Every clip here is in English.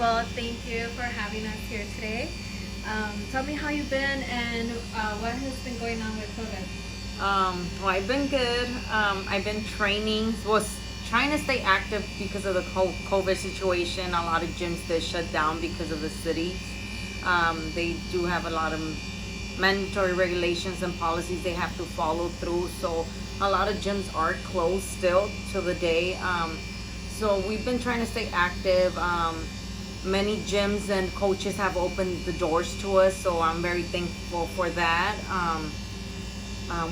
Well, thank you for having us here today. Tell me how you've been and what has been going on with COVID. Well, I've been good. I've been training, was trying to stay active because of the COVID situation. A lot of gyms did shut down because of the city. They do have a lot of mandatory regulations and policies they have to follow through. So a lot of gyms are closed still to the day. So we've been trying to stay active. Many gyms and coaches have opened the doors to us, so I'm very thankful for that.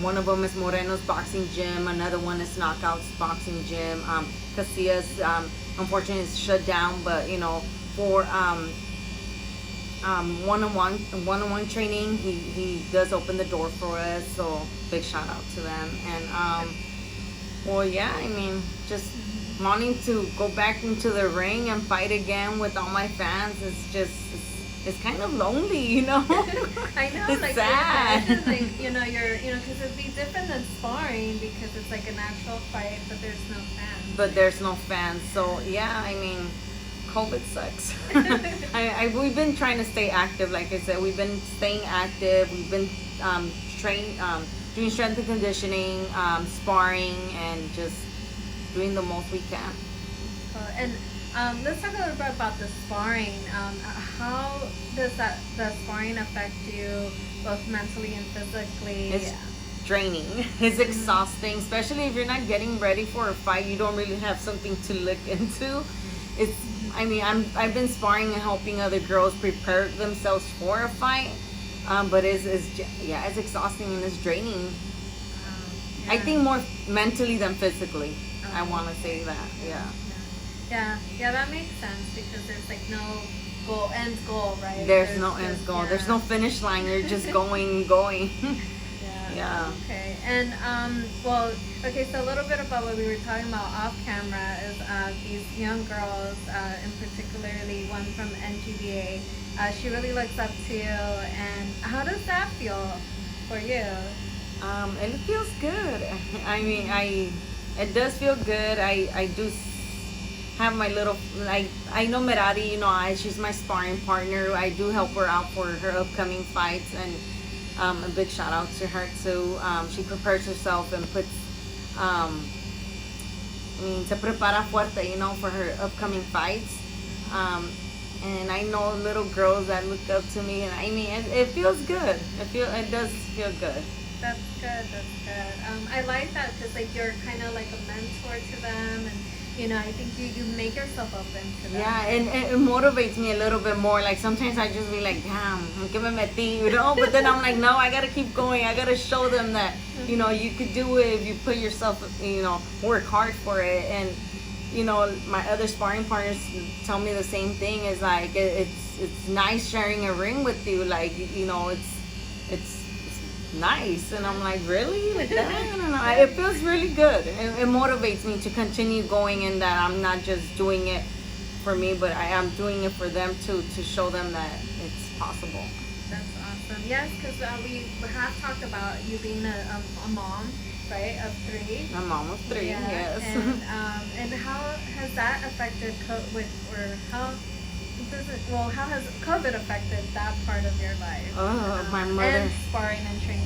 One of them is Moreno's Boxing Gym. Another one is Knockouts Boxing Gym. Casillas, unfortunately, is shut down, but for one-on-one training, he does open the door for us. So big shout out to them. And well, yeah, I mean, just wanting to go back into the ring and fight again with all my fans is just it's kind of lonely, I know, it's like sad. because it'd be different than sparring because it's like an actual fight, but there's no fans. So yeah, I mean, COVID sucks. We've been trying to stay active, like I said. We've been staying active. We've been doing strength and conditioning, sparring, and just doing the most we can. And let's talk a little bit about the sparring. How does the sparring affect you both mentally and physically? It's draining. It's exhausting, especially if you're not getting ready for a fight. You don't really have something to look into. I've been sparring and helping other girls prepare themselves for a fight, but it's exhausting and it's draining. Yeah. I think more mentally than physically. I want to say that. Yeah, that makes sense because there's like no end goal, right? There's no end goal. Yeah. There's no finish line. You're just going. Yeah. Okay. And so a little bit about what we were talking about off camera is these young girls, and particularly one from NGBA. She really looks up to you. And how does that feel for you? It feels good. It does feel good. I do have my little, like, I know Merari, she's my sparring partner. I do help her out for her upcoming fights, and a big shout out to her too. She prepares herself and puts, se prepara fuerte, for her upcoming fights. And I know little girls that look up to me, and it feels good. It does feel good. That's good. I like that because like you're kind of like a mentor to them, and I think you make yourself open to them. Yeah, and it motivates me a little bit more. Like sometimes I just be like, damn, que me metí, But then I'm like, no, I gotta keep going. I gotta show them that you could do it if you put yourself, work hard for it. And my other sparring partners tell me the same thing. Is like it's nice sharing a ring with you. Like it's nice, and I'm like, really, like that? I don't know. It feels really good. It motivates me to continue going, in that I'm not just doing it for me, but I am doing it for them too, to show them that it's possible. That's awesome. Yes, because we have talked about you being a mom, right, of 3. A mom of 3, yeah. yes. And how has that affected how has COVID affected that part of your life? My mother. And sparring and training.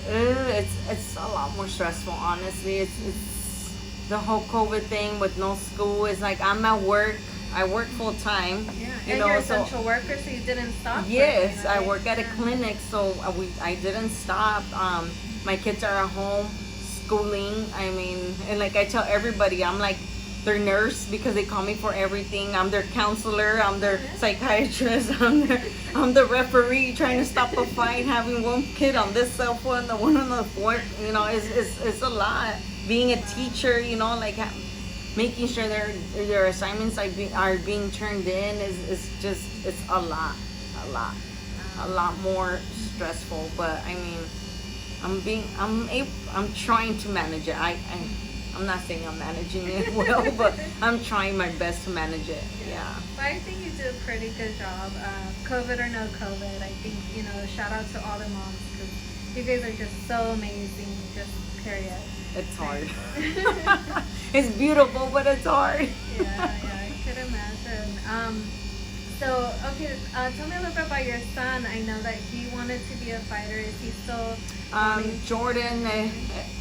It's a lot more stressful, honestly. It's the whole COVID thing with no school. It's like I'm at work. I work full time. Yeah, and you're an essential worker, so you didn't stop. Yes, working, right? I work at a clinic, so I didn't stop. My kids are at home schooling. And like I tell everybody, I'm like their nurse because they call me for everything. I'm their counselor. I'm their psychiatrist. I'm the referee trying to stop a fight. Having one kid on this cell phone, the one on the fourth. It's a lot. Being a teacher, like making sure their assignments are being turned in is just it's a lot more stressful. But I'm trying to manage it. I'm not saying I'm managing it well, but I'm trying my best to manage it. Yeah. Well, I think you did a pretty good job. COVID or no COVID, I think, shout out to all the moms because you guys are just so amazing, just period. It's hard. It's beautiful, but it's hard. Yeah, I could imagine. Okay, tell me a little bit about your son. I know that he wanted to be a fighter. Is he still? Jordan,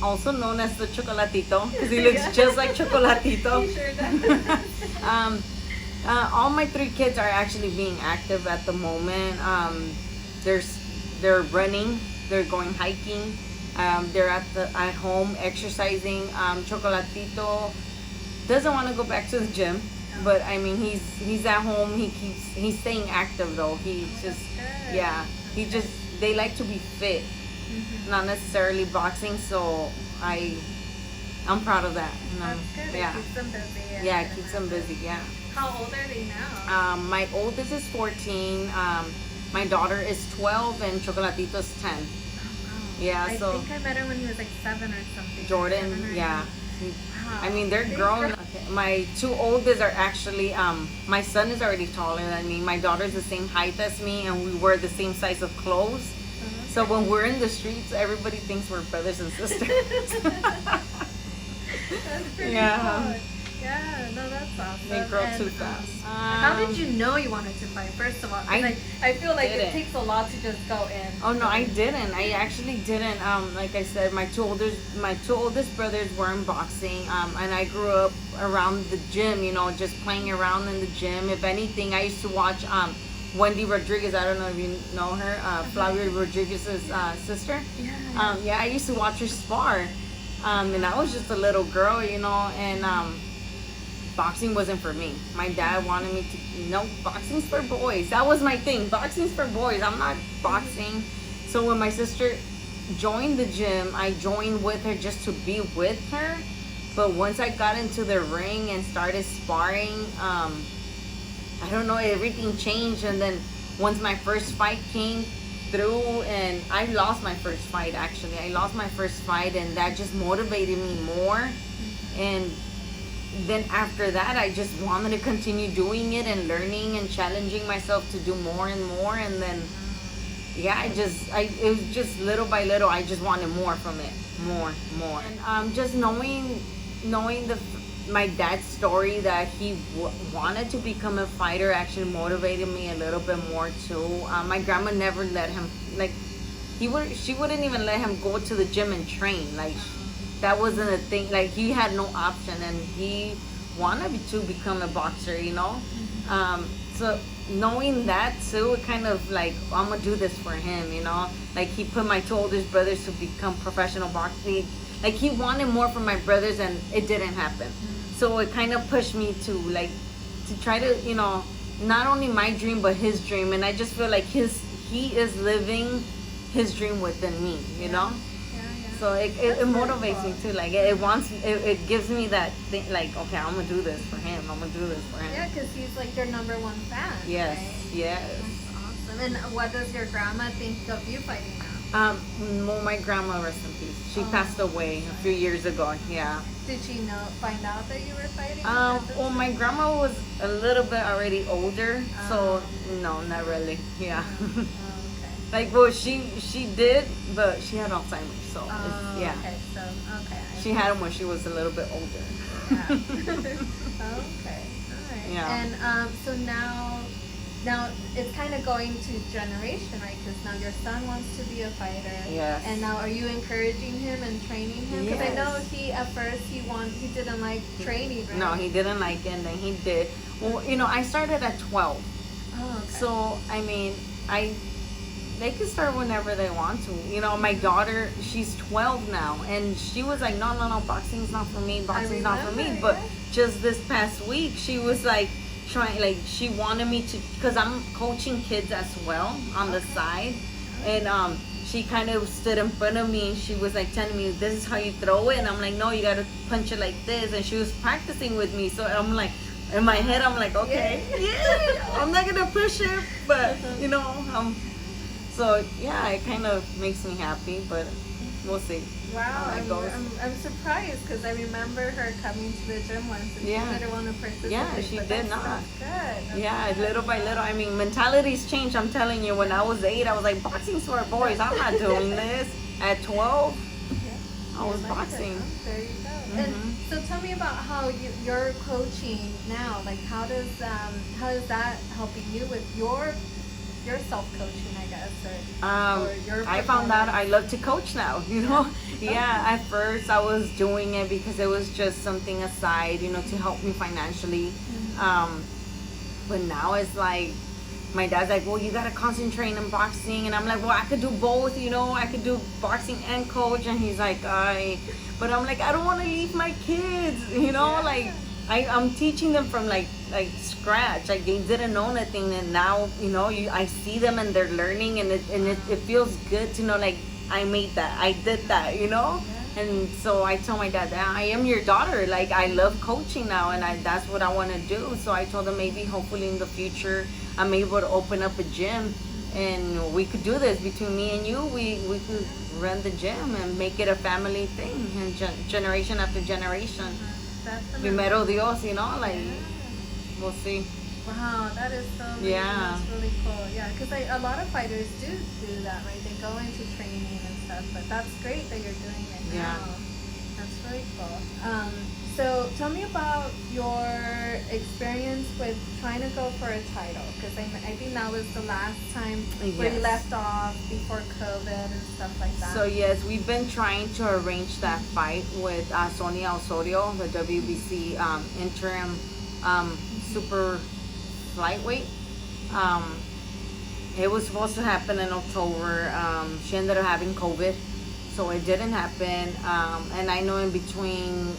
also known as the Chocolatito, because he looks just like Chocolatito. He sure does. All my 3 kids are actually being active at the moment. They're running, they're going hiking, they're at home exercising. Chocolatito doesn't want to go back to the gym, but I mean he's at home. He's staying active though. They like to be fit, not necessarily boxing. So I'm proud of that. That's good. Yeah. It keeps them busy. Yeah, it keeps them busy. Yeah. How old are they now? My oldest is 14. My daughter is 12, and Chocolatito is 10. Oh, wow. Yeah, I so think I met him when he was like 7 or something. Jordan, 7 or yeah. Wow. I mean, they're grown. Okay. My 2 oldest are actually, my son is already taller than me. My daughter's the same height as me, and we wear the same size of clothes. Okay. So when we're in the streets, everybody thinks we're brothers and sisters. That's pretty Yeah. cool. Yeah, no, that's awesome. They grow And, too fast. How did you know you wanted to fight, first of all? 'Cause I feel like it didn't. takes a lot to just go in. Oh no, I didn't. I actually didn't. Like I said, my two oldest brothers were in boxing, and I grew up around the gym. You know, just playing around in the gym. If anything, I used to watch Wendy Rodriguez. I don't know if you know her, Flyweight Rodriguez's sister. Yeah. I used to watch her spar, and I was just a little girl, you know, and boxing wasn't for me. My dad wanted me to, no, boxing's for boys. That was my thing. Boxing's for boys. I'm not boxing. So when my sister joined the gym, I joined with her just to be with her. But once I got into the ring and started sparring, I don't know, everything changed. And then once my first fight came through, and I lost my first fight, actually. I lost my first fight, and that just motivated me more. And then after that, I just wanted to continue doing it and learning and challenging myself to do more and more. And then, yeah, it was just little by little, I just wanted more from it, more. And just knowing my dad's story, that he wanted to become a fighter, actually motivated me a little bit more too. My grandma never let him, like, she wouldn't even let him go to the gym and train. Like, that wasn't a thing. Like, he had no option, and he wanted to become a boxer, you know. So knowing that too, it kind of like, I'm gonna do this for him, you know. Like, he put my two oldest brothers to become professional boxing. Like, he wanted more from my brothers, and it didn't happen. So it kind of pushed me to try to, you know, not only my dream but his dream. And I just feel like he is living his dream within me, you know. So it motivates me too. Like, it gives me that thing, like, okay, I'm gonna do this for him. Yeah, because he's like your #1 fan. Yes, right? yes. That's awesome. And what does your grandma think of you fighting now? Well, my grandma, rest in peace. She passed away a few years ago. Yeah. Did she find out that you were fighting? Well, my grandma was a little bit already older, so no, not really. Yeah. Okay. Like, well, she did, but she had Alzheimer's, so yeah. Okay, so She had him when she was a little bit older. Yeah. Okay, all right. Yeah. And so now it's kind of going to generation, right? Because now your son wants to be a fighter. Yes. And now, are you encouraging him and training him? Because I know at first he didn't like training, right? No, he didn't like it, and then he did. Well, you know, I started at 12. Oh, okay. So I mean, they can start whenever they want to. You know, my daughter, she's 12 now, and she was like, no, boxing's not for me, not for me. But just this past week, she was like, she wanted me to, because I'm coaching kids as well on the side. And she kind of stood in front of me, and she was like telling me, this is how you throw it. And I'm like, no, you got to punch it like this. And she was practicing with me. So I'm like, in my head, I'm like, okay, yeah, I'm not going to push her, but, you know, so yeah, it kind of makes me happy, but we'll see. Wow, I'm surprised, because I remember her coming to the gym once, and she didn't want to participate. Yeah, she did not. Good. Yeah, little by little. I mean, mentalities change. I'm telling you, when I was 8, I was like, boxing's for boys. I'm not doing this. At 12, I was You liked it, boxing. huh? There you go. And so tell me about how you're coaching now. Like how is that helping you with your self-coaching, I guess, or your I found out I performance? love to coach now, you know. Yeah, at first I was doing it because it was just something aside, you know, to help me financially. But now it's like my dad's like, well, you gotta concentrate in boxing, and I'm like, well, I could do both, you know, I could do boxing and coach, and he's like, but I'm like, I don't want to leave my kids, you know, Yeah. like I'm teaching them from like scratch, like they didn't know nothing, and now, you know, I see them and they're learning, and it feels good to know like I made that, I did that, you know. Yeah. And so I told my dad, I am your daughter. Like I love coaching now, and that's what I want to do. So I told him maybe, hopefully in the future, I'm able to open up a gym, and we could do this between me and you. We could run the gym and make it a family thing, and generation after generation. Definitely. Primero Dios, you know, like we'll see. Wow, that is so amazing. Yeah. That's really cool. Yeah, because a lot of fighters do that, right? They go into training and stuff, but that's great that you're doing it Yeah. now. That's really cool. So tell me about your experience with trying to go for a title, because I think that was the last time where you Yes. left off before COVID and stuff like that. So yes, we've been trying to arrange that fight with Sonia Osorio, the WBC interim super flyweight. It was supposed to happen in October. She ended up having COVID, so it didn't happen. And I know in between,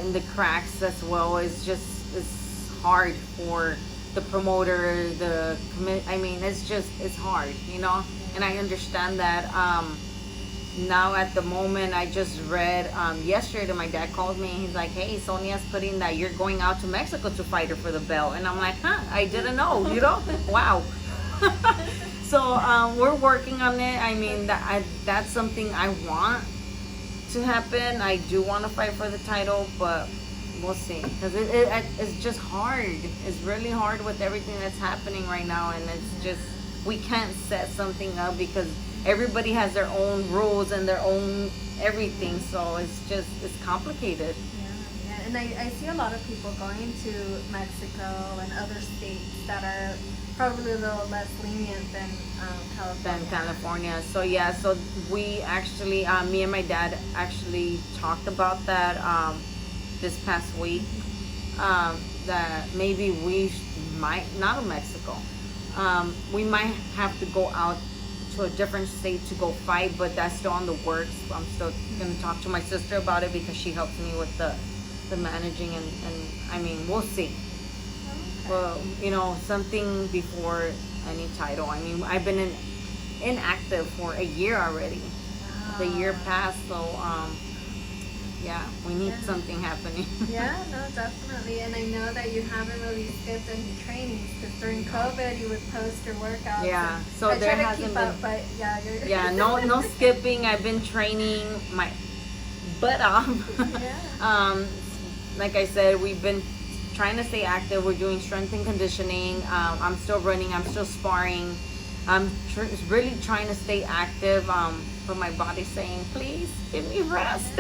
in the cracks as well, it's hard for the promoter, the commit. I mean, it's hard, you know. And I understand that. Now at the moment, I just read yesterday, my dad called me and he's like, hey, Sonia's putting that you're going out to Mexico to fight her for the belt. And I'm like, huh, I didn't know, you know. Wow. So we're working on it. I mean, that's something I want to happen. I do want to fight for the title, but we'll see, because it's just hard. It's really hard with everything that's happening right now, and it's just, we can't set something up because everybody has their own rules and their own everything, so it's complicated. Yeah, and I see a lot of people going to Mexico and other states that are probably a little less lenient than California. So yeah, so we actually, me and my dad actually talked about that this past week, that maybe we might, not in Mexico, we might have to go out to a different state to go fight, but that's still on the works. I'm still going to talk to my sister about it because she helps me with the managing, and I mean, we'll see. Well, you know, something before any title. I mean, I've been inactive for a year already. The year passed, so yeah, we need something happening. Yeah, no, definitely. And I know that you haven't really skipped any trainings, because during COVID you would post your workouts. Yeah, so I there try to hasn't keep been. up, but yeah, you're Yeah, no skipping. I've been training my butt off. Yeah. Like I said, we've been trying to stay active. We're doing strength and conditioning. I'm still running. I'm still sparring. I'm really trying to stay active. But my body's saying, please give me rest.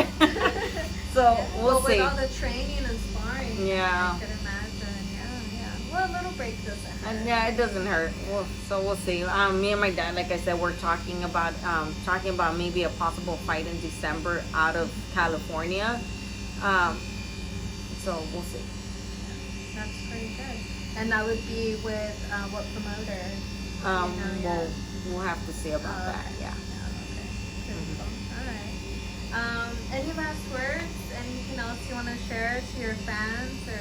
So we'll see. With all the training and sparring, Yeah. I could imagine. Yeah. Well, a little break doesn't hurt. Yeah, it doesn't hurt. Well, so we'll see. Me and my dad, like I said, we're talking about maybe a possible fight in December out of California. So we'll see. That's pretty good. And that would be with what promoter? We'll have to see about that. Okay. Yeah. Okay. Cool. All right. Any last words? Anything else you want to share to your fans, or?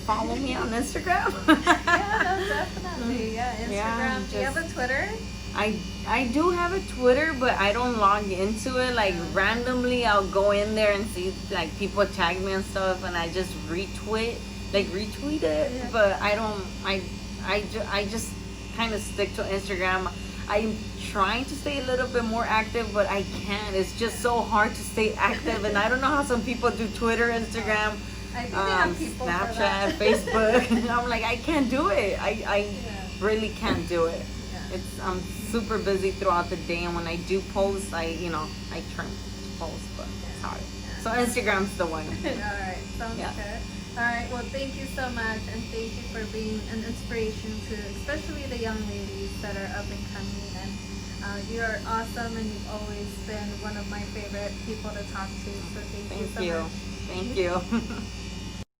Follow me on Instagram. Yeah, no, definitely. Yeah, Instagram. Yeah, Do you have a Twitter? I do have a Twitter, but I don't log into it. Like randomly, I'll go in there and see like people tag me and stuff, and I just retweet it. Yeah. But I don't. I just kind of stick to Instagram. I'm trying to stay a little bit more active, but I can't. It's just so hard to stay active, and I don't know how some people do Twitter, Instagram, I think they have people for Snapchat, that. Facebook. I'm like, I can't do it. I really can't do it. Yeah. I'm super busy throughout the day, and when I do post, I train. post, but it's hard. So Instagram's the one. All right, sounds Yeah. good. All right, well, thank you so much, and thank you for being an inspiration to especially the young ladies that are up and coming. And you are awesome, and you've always been one of my favorite people to talk to. So thank you so much. Thank you.